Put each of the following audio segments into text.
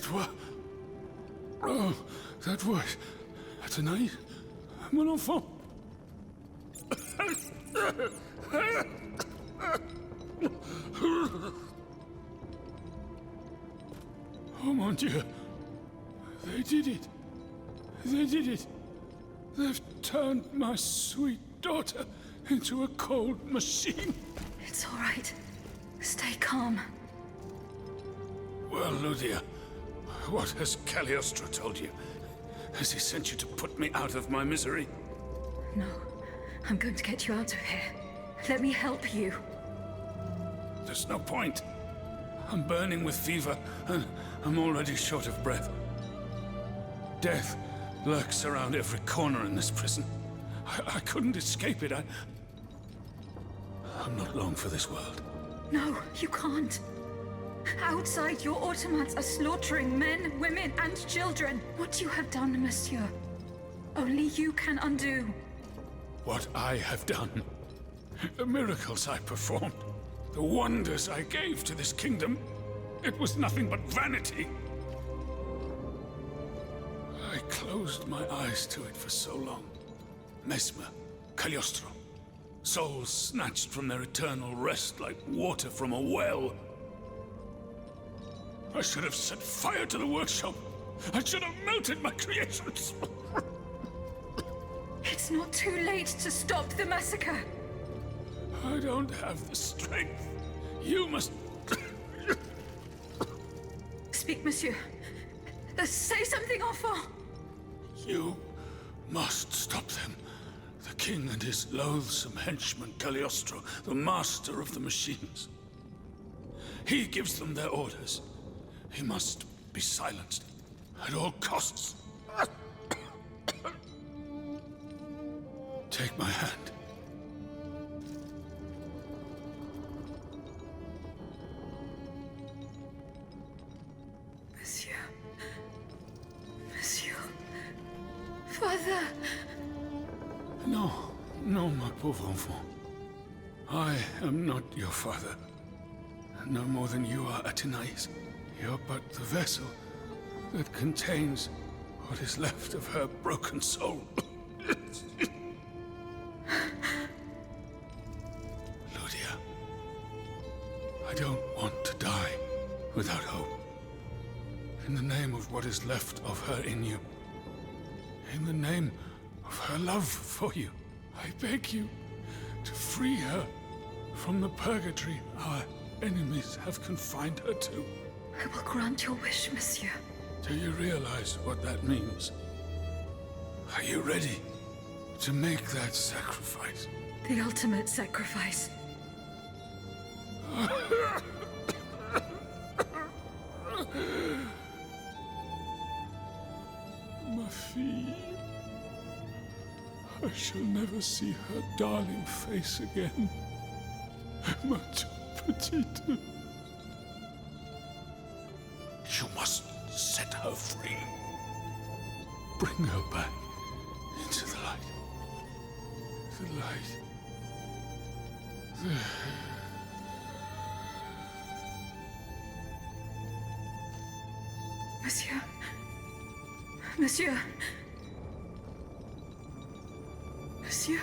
toi. Oh, that voice. Athénaïs, mon enfant. Oh mon Dieu. They did it. They did it. They've turned my sweet daughter into a cold machine. It's all right. Stay calm. Well, Lydia, what has Cagliostro told you? Has he sent you to put me out of my misery? No. I'm going to get you out of here. Let me help you. There's no point. I'm burning with fever, and I'm already short of breath. Death lurks around every corner in this prison. I couldn't escape it. I'm not long for this world. No, you can't. Outside, your automats are slaughtering men, women, and children. What you have done, monsieur, only you can undo. What I have done, the miracles I performed, the wonders I gave to this kingdom, it was nothing but vanity. I closed my eyes to it for so long. Mesmer, Cagliostro, souls snatched from their eternal rest like water from a well. I should have set fire to the workshop. I should have melted my creations. It's not too late to stop the massacre. I don't have the strength. You must... Speak, monsieur. Say something, enfant. You must stop them. The king and his loathsome henchman, Cagliostro, the master of the machines. He gives them their orders. He must be silenced at all costs. Take my hand. Monsieur. Monsieur. Father. No, no, my pauvre enfant. I am not your father. No more than you are, Athénaïs. You're but the vessel that contains what is left of her broken soul. Lydia, I don't want to die without hope. In the name of what is left of her in you, in the name of her love for you, I beg you to free her from the purgatory our enemies have confined her to. I will grant your wish, monsieur. Do you realize what that means? Are you ready to make that sacrifice? The ultimate sacrifice. Ma fille. I shall never see her darling face again. Ma toute petite. You must set her free. Bring her back into the light. The light. Monsieur. Monsieur. Monsieur.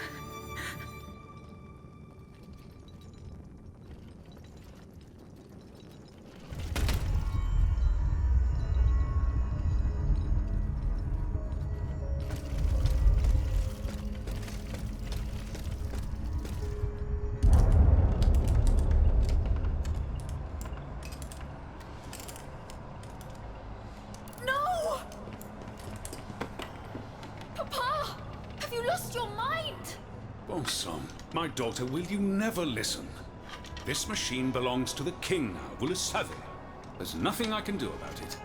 Bon sang, my daughter, will you never listen? This machine belongs to the king now, vous le savez. There's nothing I can do about it.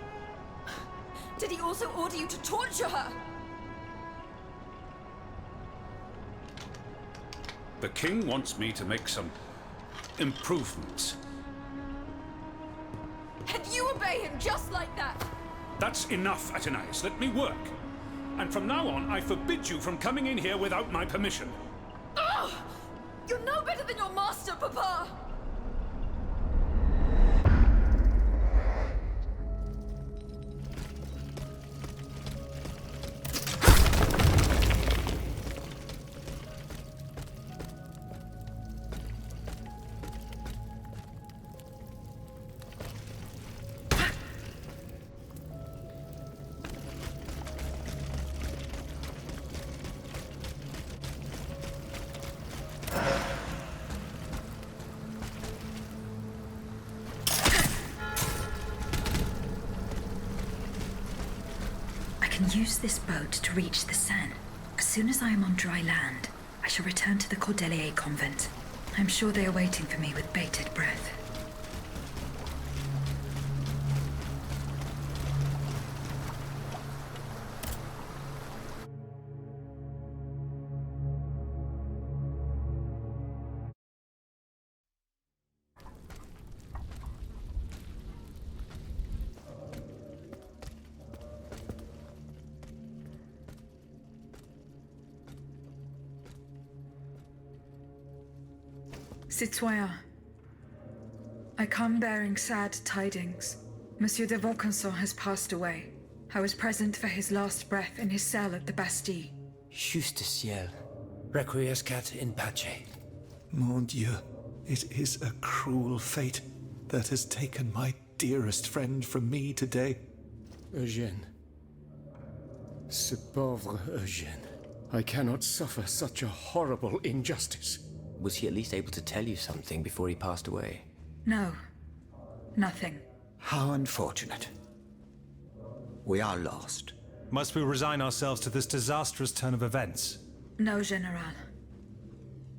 Did he also order you to torture her? The king wants me to make some improvements. And you obey him just like that? That's enough, Athénaïs. Let me work. And from now on, I forbid you from coming in here without my permission. Ugh! You're no better than your master, Papa! Use this boat to reach the Seine. As soon as I am on dry land, I shall return to the Cordelier convent. I'm sure they are waiting for me with bated breath. Citoyen, I come bearing sad tidings. Monsieur de Vaucanson has passed away. I was present for his last breath in his cell at the Bastille. Juste ciel. Requiescat in pace. Mon Dieu, it is a cruel fate that has taken my dearest friend from me today. Eugène. Ce pauvre Eugène. I cannot suffer such a horrible injustice. Was he at least able to tell you something before he passed away? No, nothing. How unfortunate. We are lost. Must we resign ourselves to this disastrous turn of events? No, General.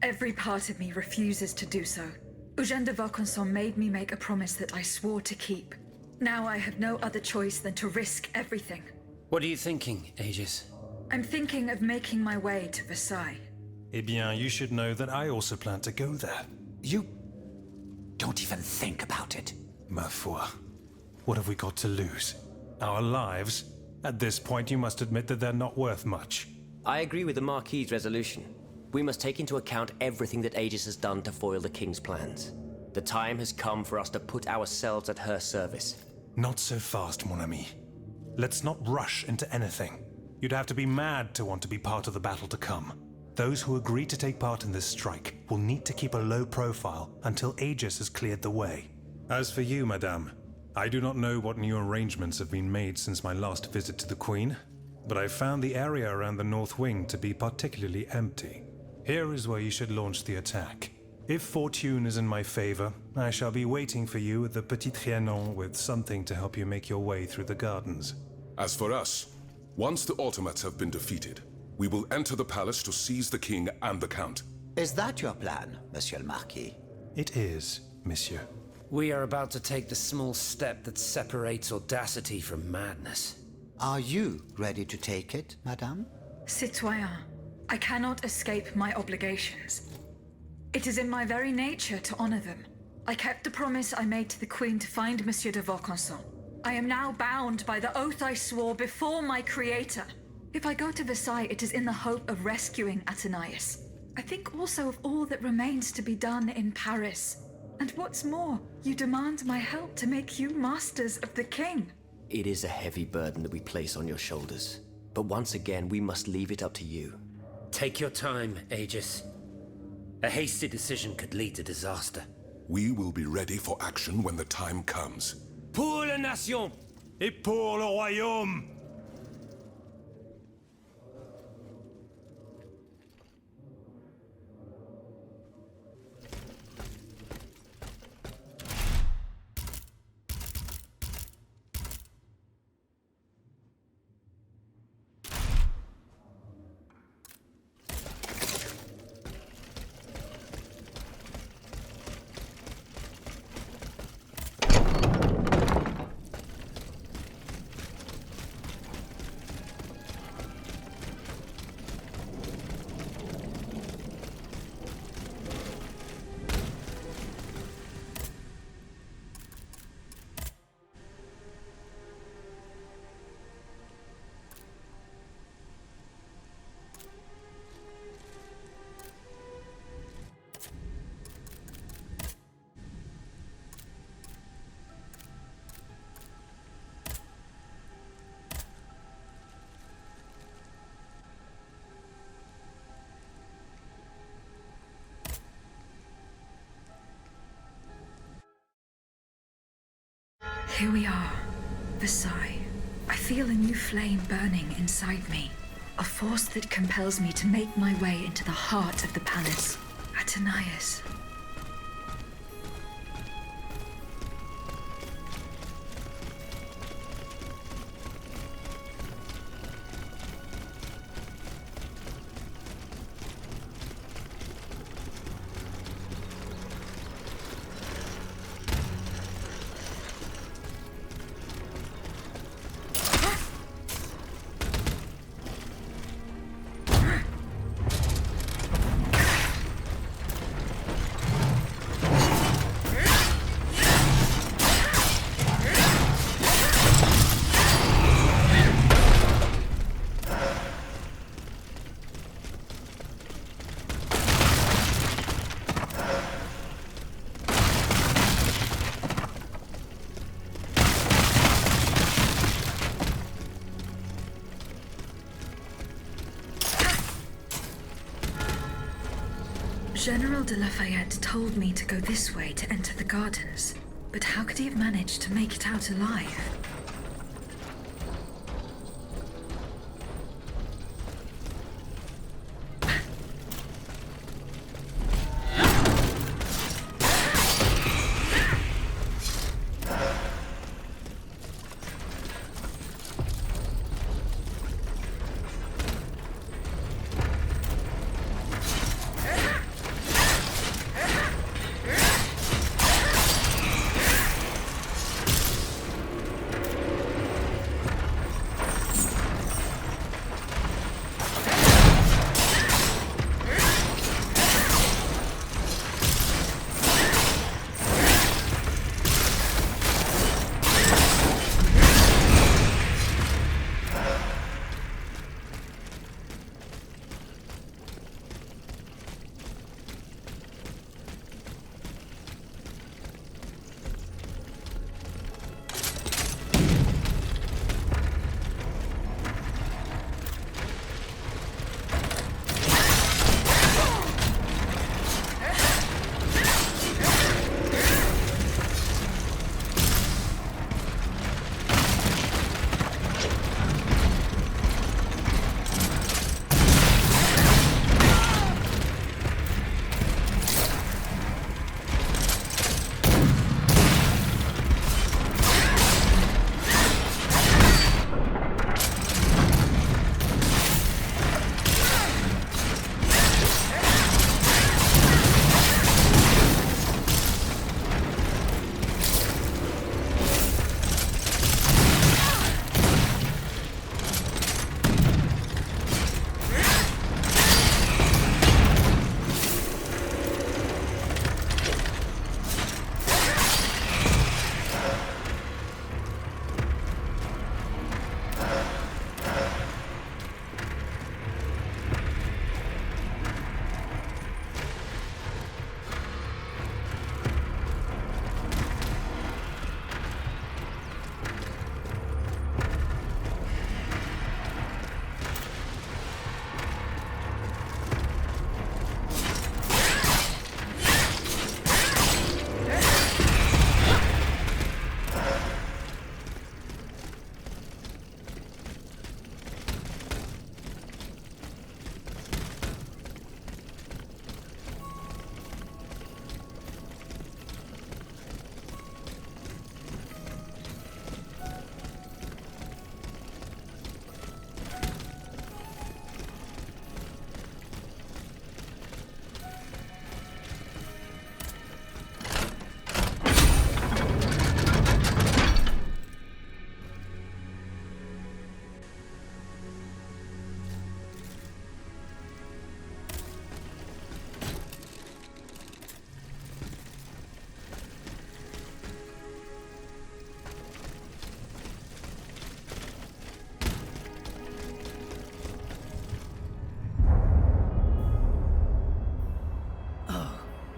Every part of me refuses to do so. Eugène de Vaucanson made me make a promise that I swore to keep. Now I have no other choice than to risk everything. What are you thinking, Aegis? I'm thinking of making my way to Versailles. Eh bien, you should know that I also plan to go there. You don't even think about it. Ma foi. What have we got to lose? Our lives? At this point, you must admit that they're not worth much. I agree with the Marquis's resolution. We must take into account everything that Aegis has done to foil the King's plans. The time has come for us to put ourselves at her service. Not so fast, mon ami. Let's not rush into anything. You'd have to be mad to want to be part of the battle to come. Those who agree to take part in this strike will need to keep a low profile until Aegis has cleared the way. As for you, madame, I do not know what new arrangements have been made since my last visit to the Queen, but I found the area around the North Wing to be particularly empty. Here is where you should launch the attack. If fortune is in my favor, I shall be waiting for you at the Petit Trianon with something to help you make your way through the gardens. As for us, once the automats have been defeated, we will enter the palace to seize the king and the count. Is that your plan, Monsieur le Marquis? It is, monsieur. We are about to take the small step that separates audacity from madness. Are you ready to take it, Madame? Citoyen, I cannot escape my obligations. It is in my very nature to honor them. I kept the promise I made to the Queen to find Monsieur de Vaucanson. I am now bound by the oath I swore before my creator. If I go to Versailles, it is in the hope of rescuing Athenais. I think also of all that remains to be done in Paris. And what's more, you demand my help to make you masters of the king. It is a heavy burden that we place on your shoulders. But once again, we must leave it up to you. Take your time, Aegis. A hasty decision could lead to disaster. We will be ready for action when the time comes. Pour la nation! Et pour le royaume! Here we are, Versailles. I feel a new flame burning inside me. A force that compels me to make my way into the heart of the palace. Athenais. General de Lafayette told me to go this way to enter the gardens. But how could he have managed to make it out alive?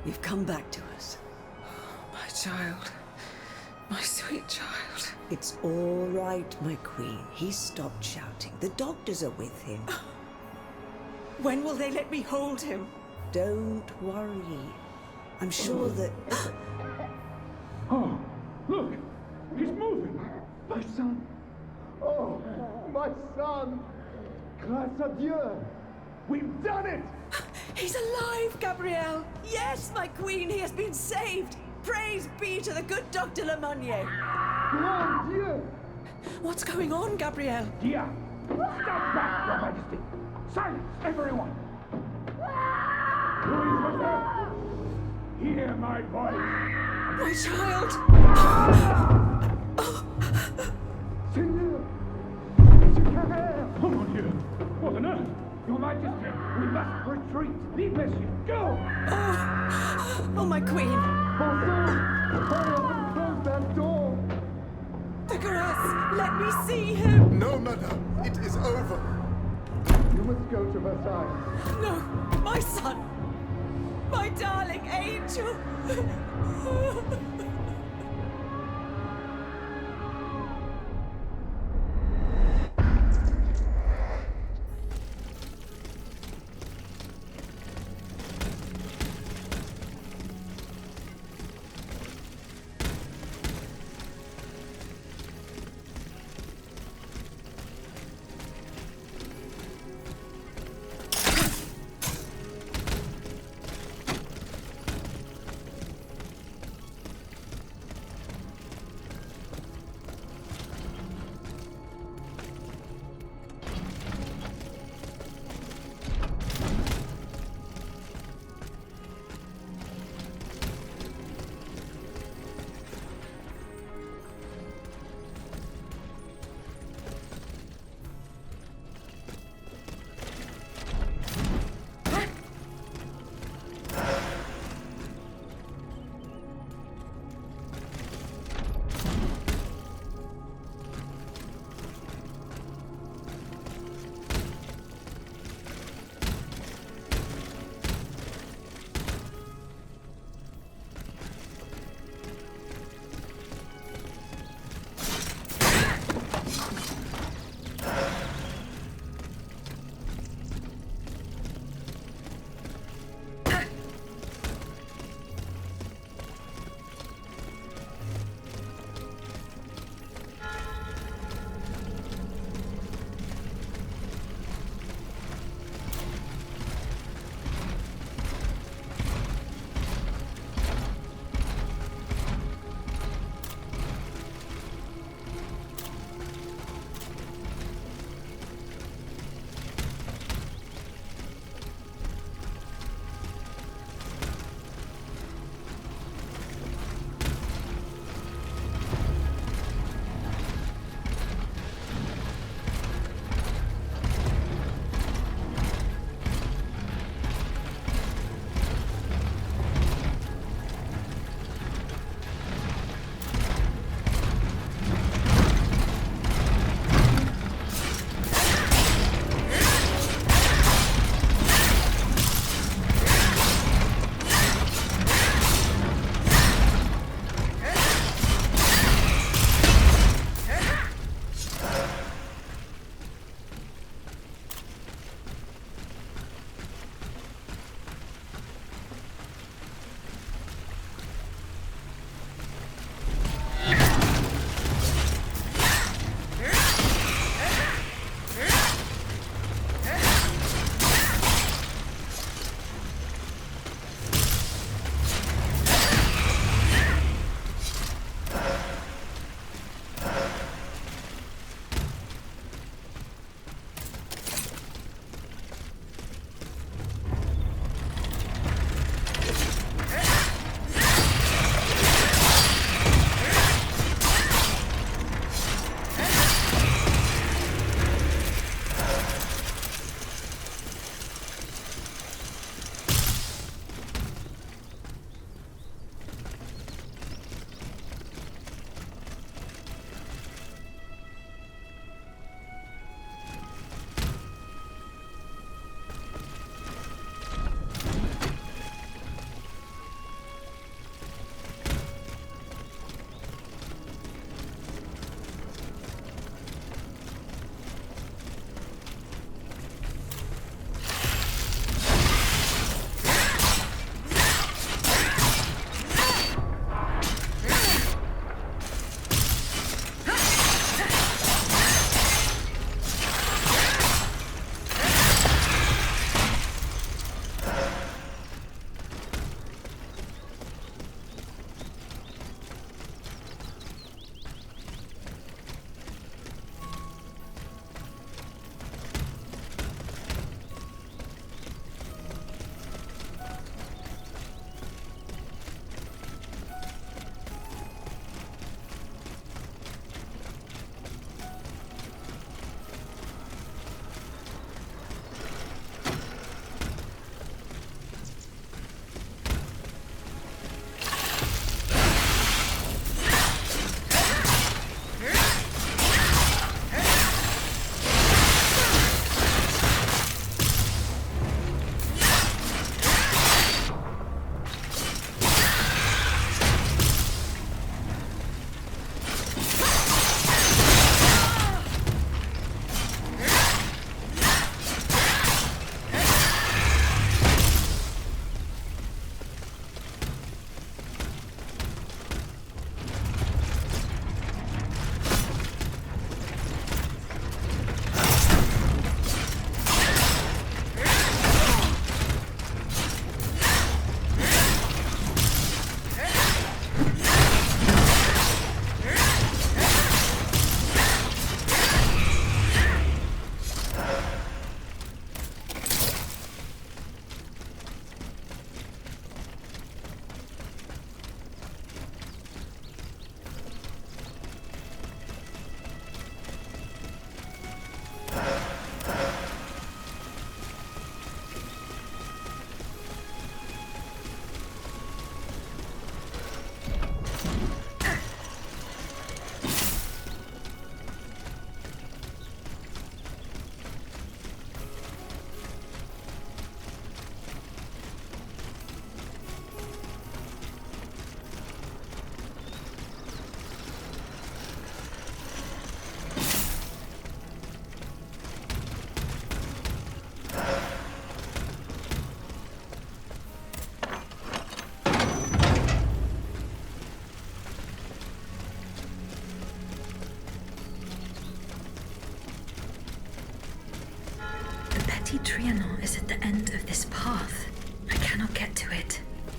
You've come back to us. My child. My sweet child. It's all right, my queen. He's stopped shouting. The doctors are with him. When will they let me hold him? Don't worry. I'm sure that... Oh, look! He's moving! My son! Oh, my son! Grâce à Dieu! We've done it! He's alive, Gabrielle! Yes, my queen, he has been saved! Praise be to the good Dr. Lemonnier! Grand Dieu! What's going on, Gabrielle? Dia! Stop back, Your Majesty! Silence, everyone! Louise was there! Hear my voice! My child! Seigneur! Monsieur Carrère! Oh, mon Dieu! What on earth? Your Majesty, we must retreat! Leave Monsieur! Go! Oh, my queen! Bon sang! Hurry up and close that door! The Garas, let me see him! No, madame! It is over! You must go to Versailles. No! My son! My darling angel!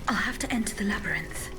I'll have to enter the labyrinth.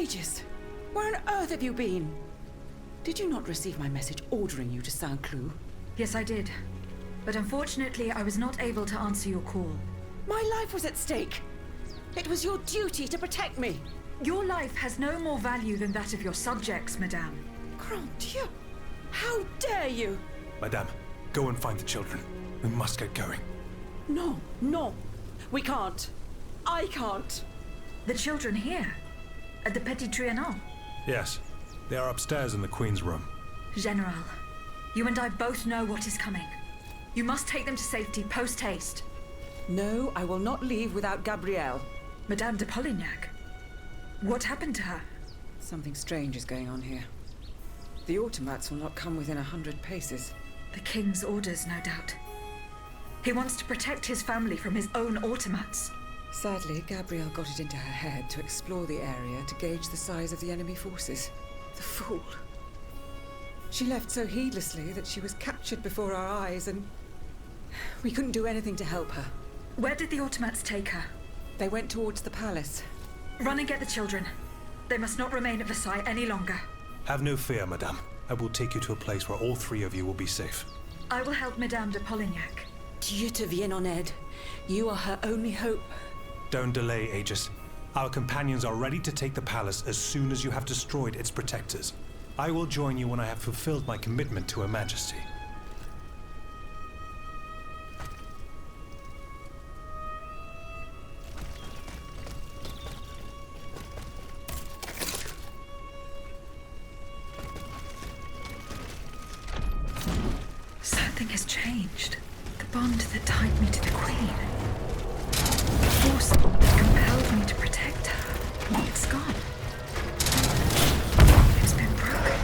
Aegis, where on earth have you been? Did you not receive my message ordering you to Saint-Cloud? Yes, I did. But unfortunately, I was not able to answer your call. My life was at stake. It was your duty to protect me. Your life has no more value than that of your subjects, Madame. Grand Dieu! How dare you! Madame, go and find the children. We must get going. No, no. We can't. I can't. The children here? At the Petit Trianon? Yes, they are upstairs in the Queen's room. General, you and I both know what is coming. You must take them to safety post-haste. No, I will not leave without Gabrielle. Madame de Polignac? What happened to her? Something strange is going on here. The automats will not come within 100 paces. The King's orders, no doubt. He wants to protect his family from his own automats. Sadly, Gabrielle got it into her head to explore the area to gauge the size of the enemy forces. The fool. She left so heedlessly that she was captured before our eyes, and we couldn't do anything to help her. Where did the automats take her? They went towards the palace. Run and get the children. They must not remain at Versailles any longer. Have no fear, Madame. I will take you to a place where all three of you will be safe. I will help Madame de Polignac. Dieu te vienne en aide. You are her only hope. Don't delay, Aegis. Our companions are ready to take the palace as soon as you have destroyed its protectors. I will join you when I have fulfilled my commitment to Her Majesty. Something has changed. The bond that tied me to the Queen. The force that compelled me to protect her. It's gone. It's been broken.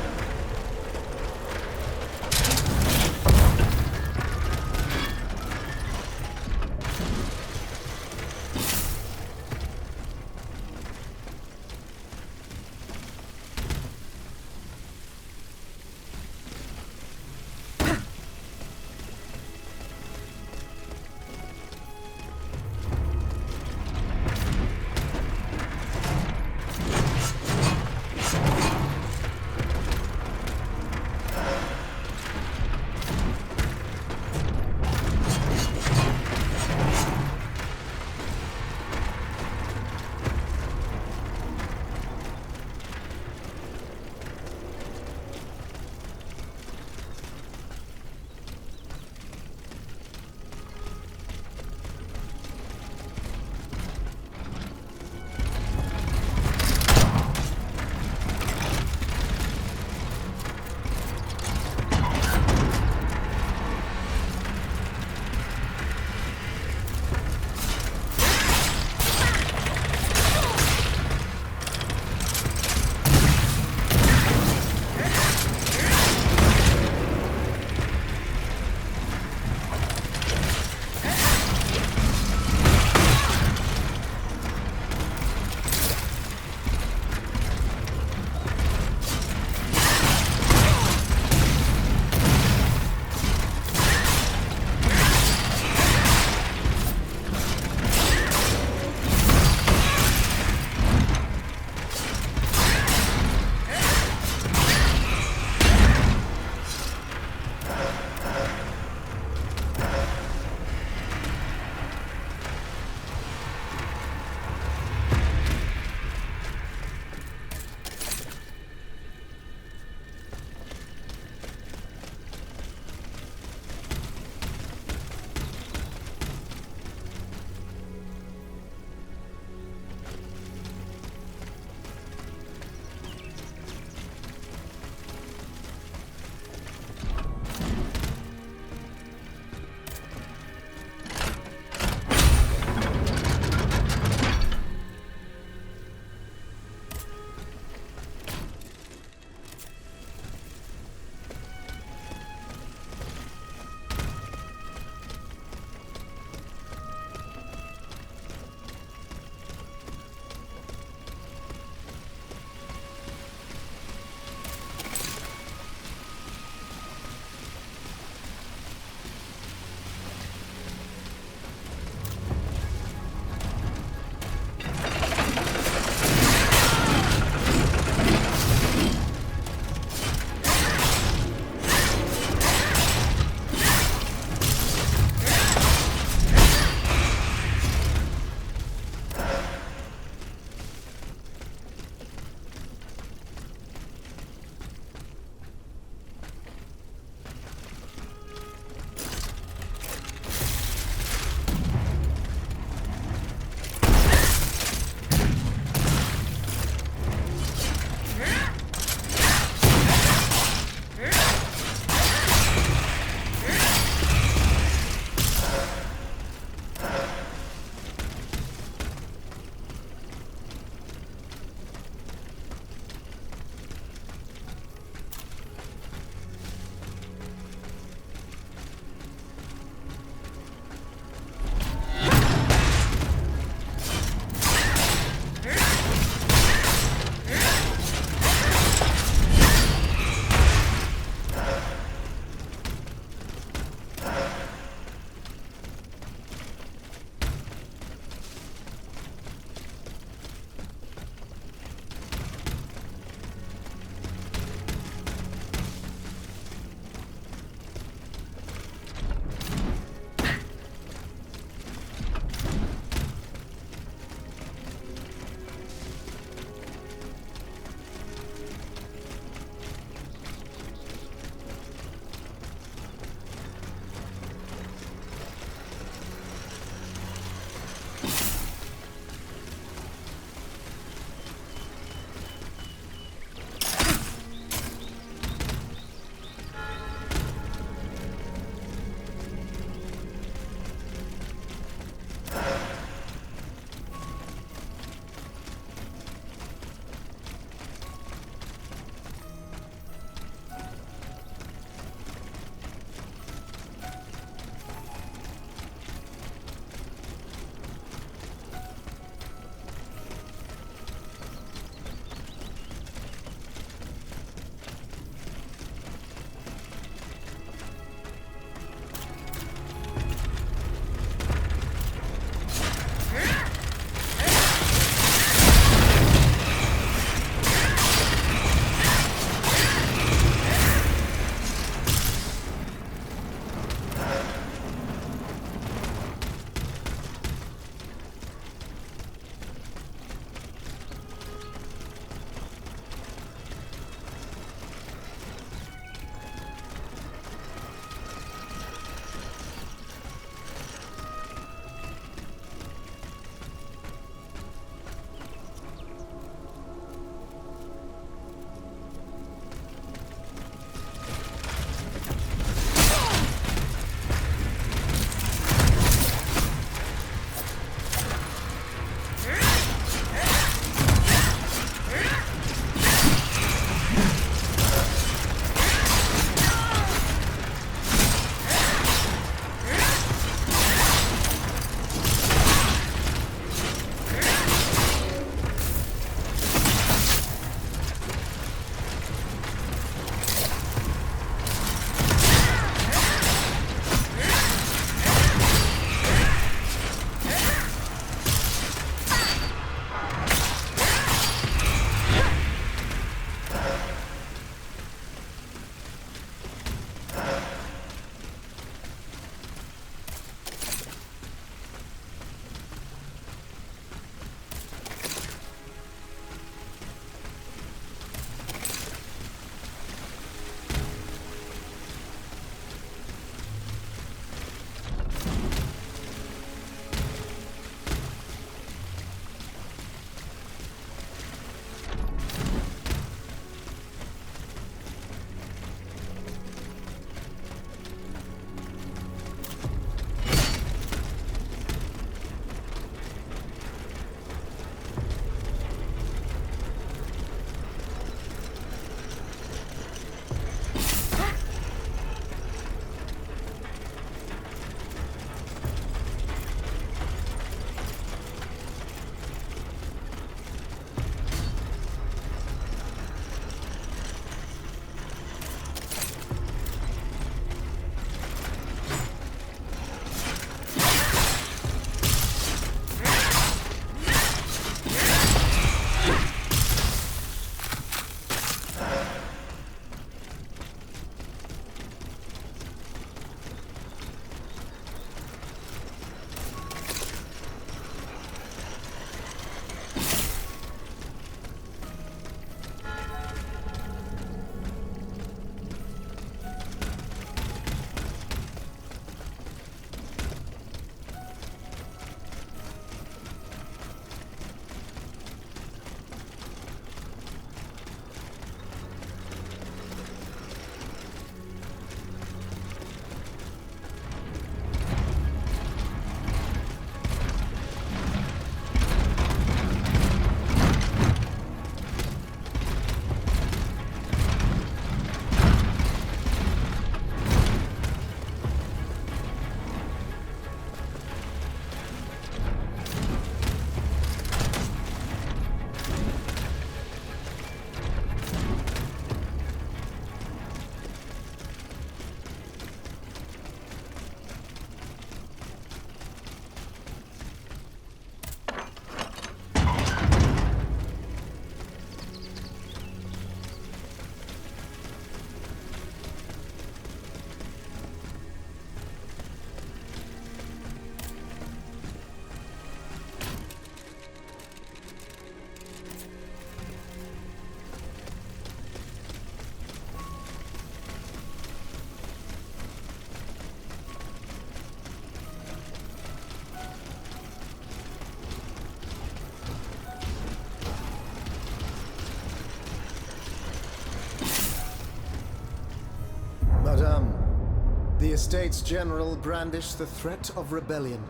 Estates General brandish the threat of rebellion.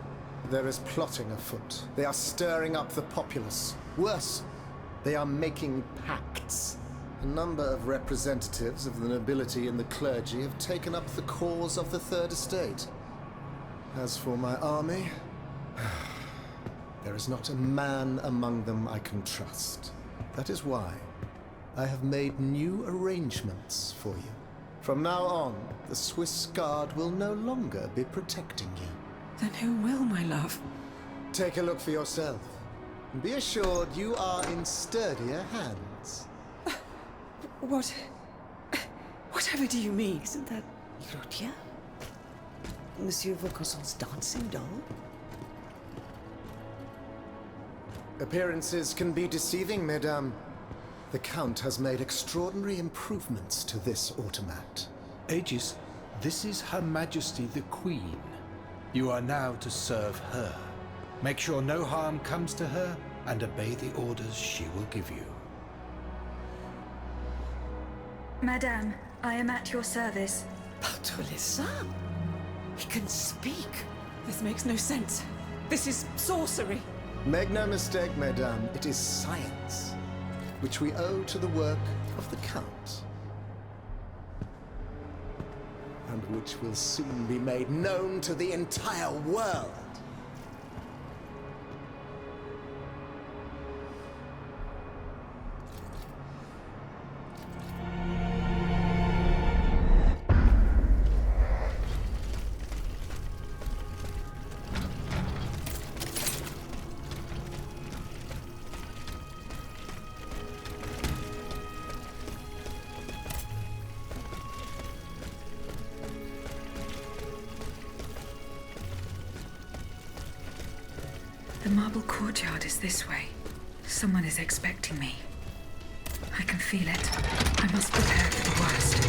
There is plotting afoot. They are stirring up the populace. Worse, they are making pacts. A number of representatives of the nobility and the clergy have taken up the cause of the Third Estate. As for my army, there is not a man among them I can trust. That is why I have made new arrangements for you. From now on, the Swiss Guard will no longer be protecting you. Then who will, my love? Take a look for yourself. And be assured you are in sturdier hands. Whatever do you mean? Isn't that Claudia? Monsieur Vaucanson's dancing doll? Appearances can be deceiving, mesdames. The Count has made extraordinary improvements to this automat. Aegis, this is Her Majesty the Queen. You are now to serve her. Make sure no harm comes to her and obey the orders she will give you. Madame, I am at your service. Patre les Saints! He can speak. This makes no sense. This is sorcery. Make no mistake, mesdames, it is science, which we owe to the work of the Count. And which will soon be made known to the entire world. The marble courtyard is this way. Someone is expecting me. I can feel it. I must prepare for the worst.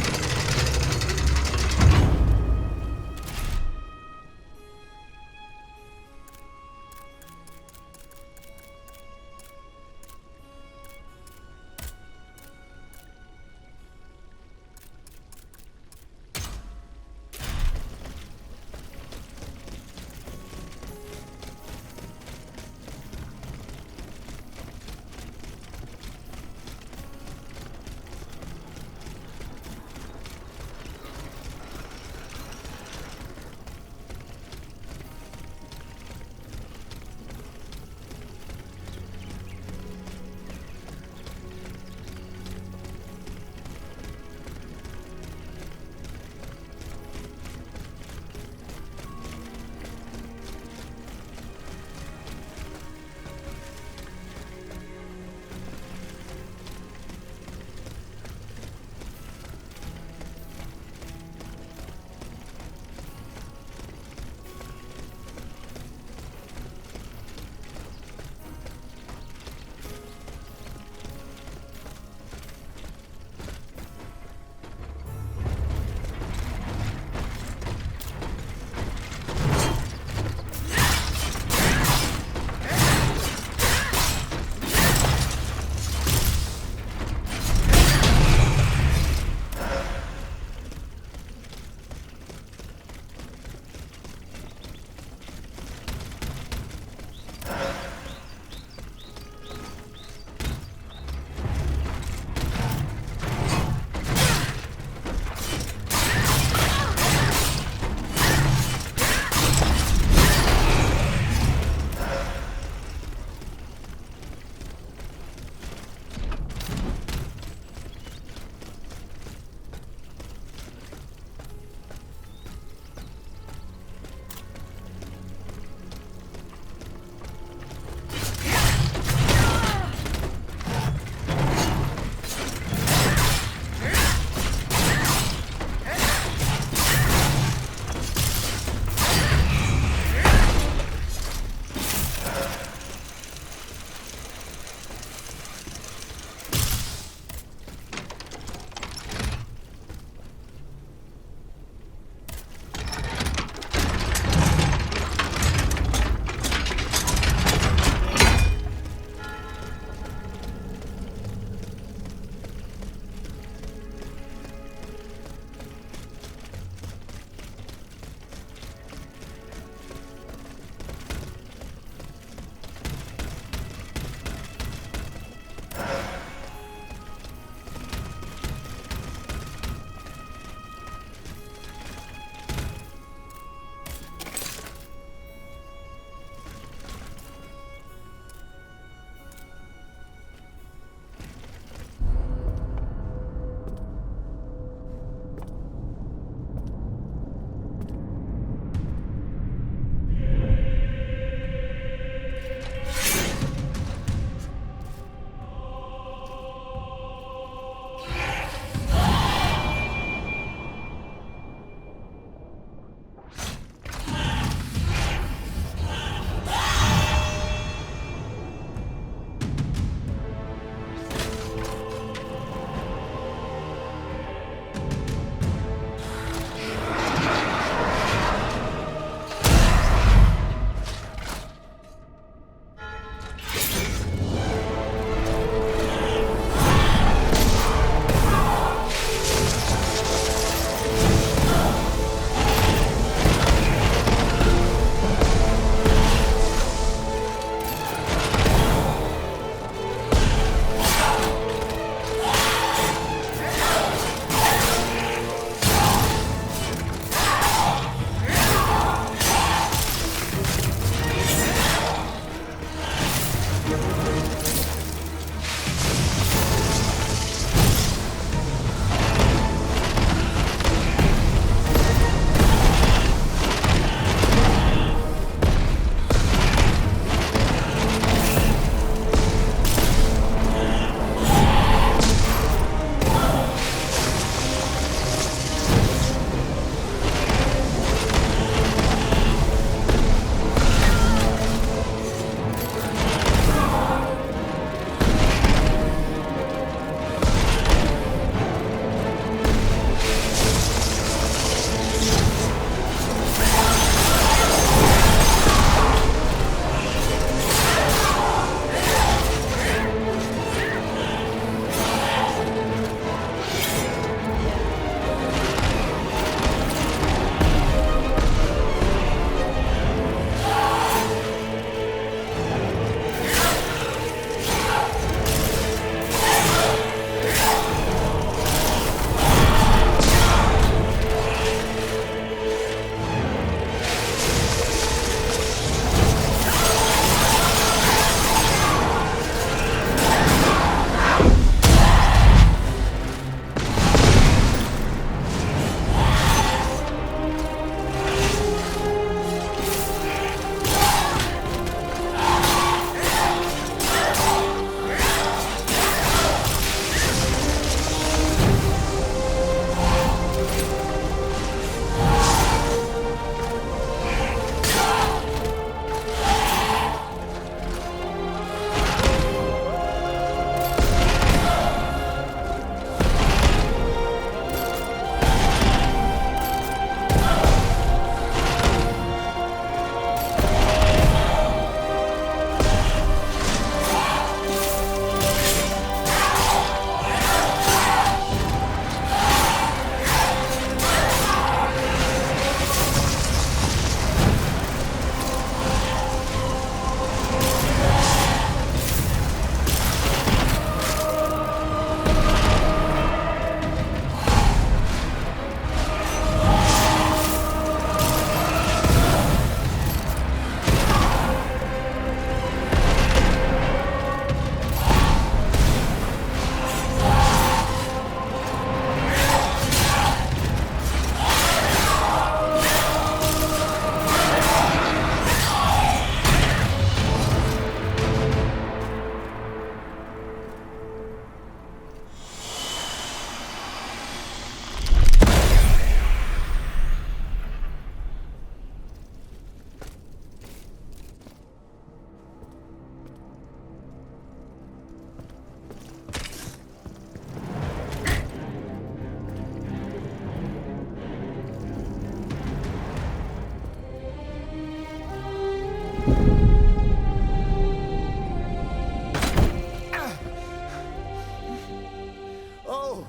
Oh,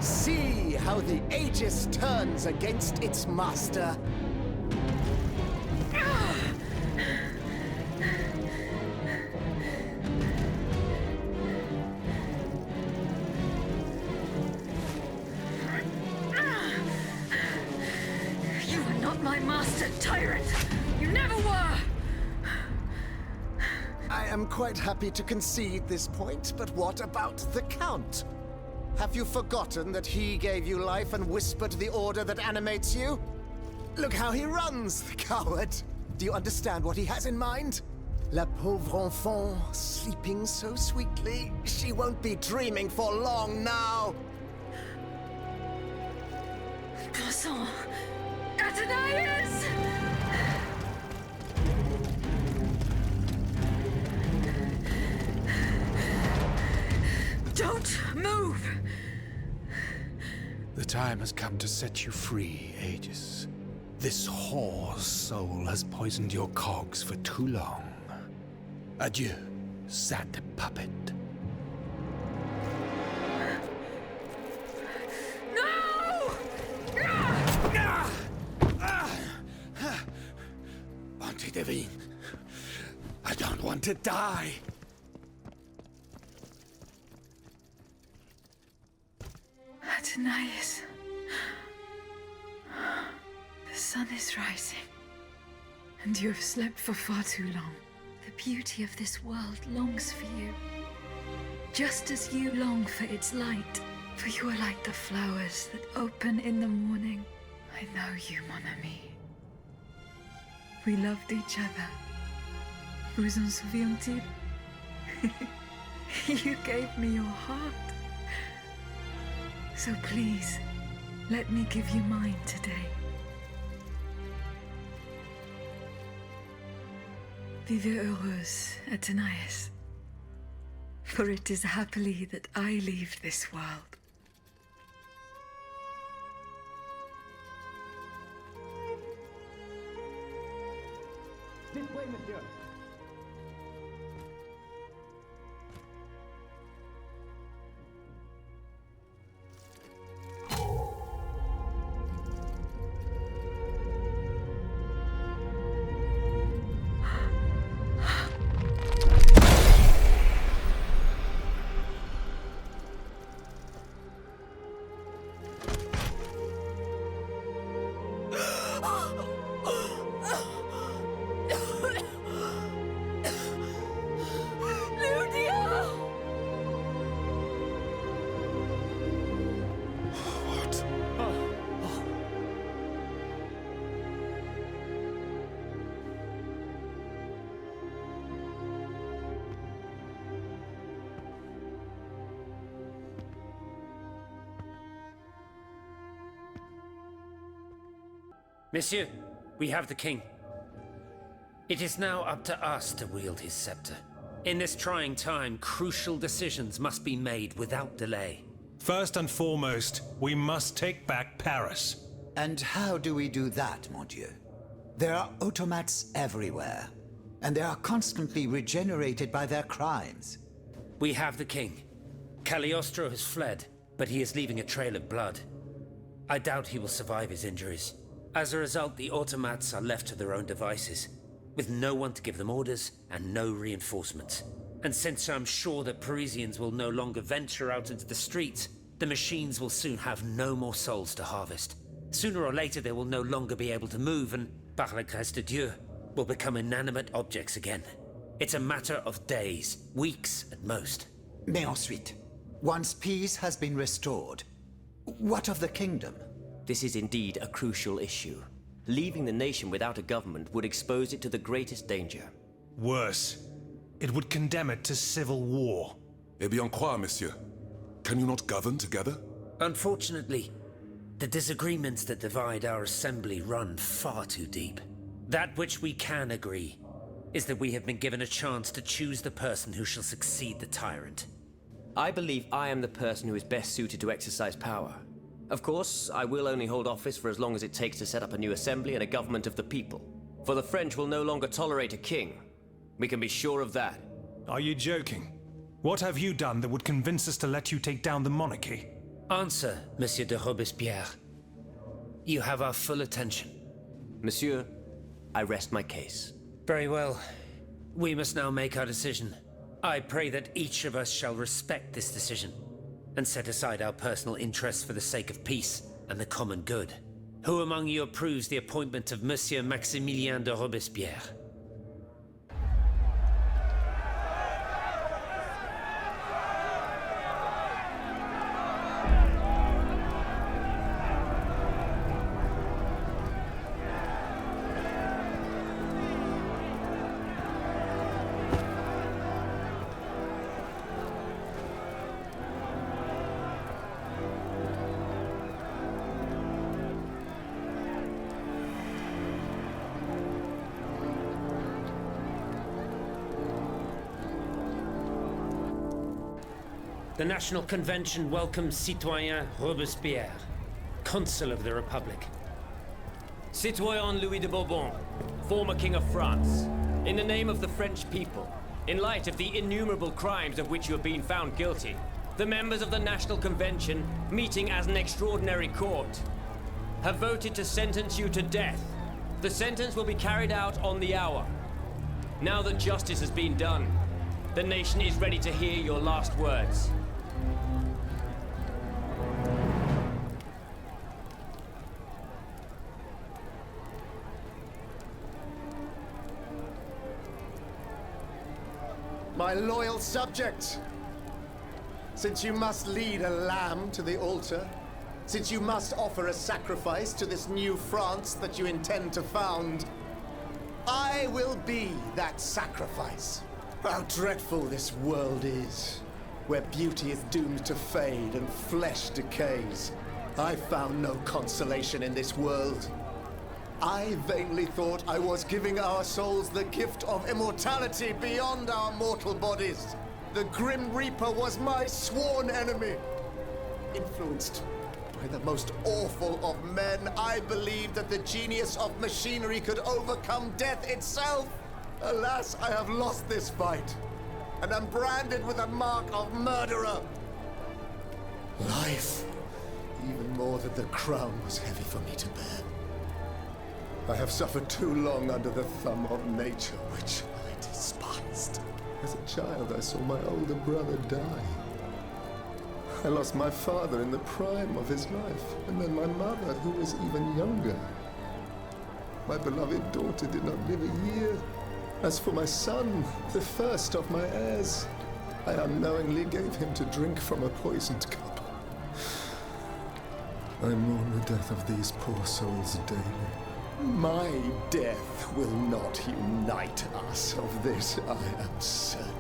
see how the Aegis turns against its master. You are not my master, tyrant! You never were! I am quite happy to concede this point, but what about the Count? Have you forgotten that he gave you life and whispered the order that animates you? Look how he runs, the coward! Do you understand what he has in mind? La pauvre enfant, sleeping so sweetly, she won't be dreaming for long now! Croissant! Athenais! Don't move! The time has come to set you free, Aegis. This whore's soul has poisoned your cogs for too long. Adieu, sad puppet. No! Bonté divine, I don't want to die. Athenais. The sun is rising, and you have slept for far too long. The beauty of this world longs for you, just as you long for its light. For you are like the flowers that open in the morning. I know you, mon ami. We loved each other. Vous en souvient-il? You gave me your heart. So please, let me give you mine today. Vivez heureuse, Athenais. For it is happily that I leave this world. This way, monsieur. Monsieur, we have the king. It is now up to us to wield his scepter. In this trying time, crucial decisions must be made without delay. First and foremost, we must take back Paris. And how do we do that, mon Dieu? There are automats everywhere, and they are constantly regenerated by their crimes. We have the king. Cagliostro has fled, but he is leaving a trail of blood. I doubt he will survive his injuries. As a result, the automats are left to their own devices, with no one to give them orders and no reinforcements. And since I'm sure that Parisians will no longer venture out into the streets, the machines will soon have no more souls to harvest. Sooner or later, they will no longer be able to move, and par la grâce de Dieu, will become inanimate objects again. It's a matter of days, weeks at most. Mais ensuite, once peace has been restored, what of the kingdom? This is indeed a crucial issue. Leaving the nation without a government would expose it to the greatest danger. Worse, it would condemn it to civil war. Eh bien quoi, monsieur? Can you not govern together? Unfortunately, the disagreements that divide our assembly run far too deep. That which we can agree is that we have been given a chance to choose the person who shall succeed the tyrant. I believe I am the person who is best suited to exercise power. Of course, I will only hold office for as long as it takes to set up a new assembly and a government of the people. For the French will no longer tolerate a king. We can be sure of that. Are you joking? What have you done that would convince us to let you take down the monarchy? Answer, Monsieur de Robespierre. You have our full attention. Monsieur, I rest my case. Very well. We must now make our decision. I pray that each of us shall respect this decision and set aside our personal interests for the sake of peace and the common good. Who among you approves the appointment of Monsieur Maximilien de Robespierre? The National Convention welcomes Citoyen Robespierre, Consul of the Republic. Citoyen Louis de Bourbon, former King of France, in the name of the French people, in light of the innumerable crimes of which you have been found guilty, the members of the National Convention, meeting as an extraordinary court, have voted to sentence you to death. The sentence will be carried out on the hour. Now that justice has been done, the nation is ready to hear your last words. My loyal subject, since you must lead a lamb to the altar, since you must offer a sacrifice to this new France that you intend to found, I will be that sacrifice. How dreadful this world is, where beauty is doomed to fade and flesh decays. I found no consolation in this world. I vainly thought I was giving our souls the gift of immortality beyond our mortal bodies. The Grim Reaper was my sworn enemy. Influenced by the most awful of men, I believed that the genius of machinery could overcome death itself. Alas, I have lost this fight, and am branded with the mark of murderer. Life, even more than the crown, was heavy for me to bear. I have suffered too long under the thumb of nature, which I despised. As a child, I saw my older brother die. I lost my father in the prime of his life, and then my mother, who was even younger. My beloved daughter did not live a year. As for my son, the first of my heirs, I unknowingly gave him to drink from a poisoned cup. I mourn the death of these poor souls daily. My death will not unite us, of this I am certain.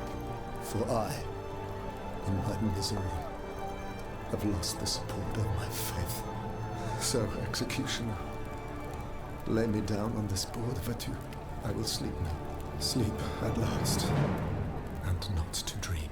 For I, in my misery, have lost the support of my faith. So, executioner, lay me down on this board, Vertu. I will sleep now. Sleep at last, and not to dream.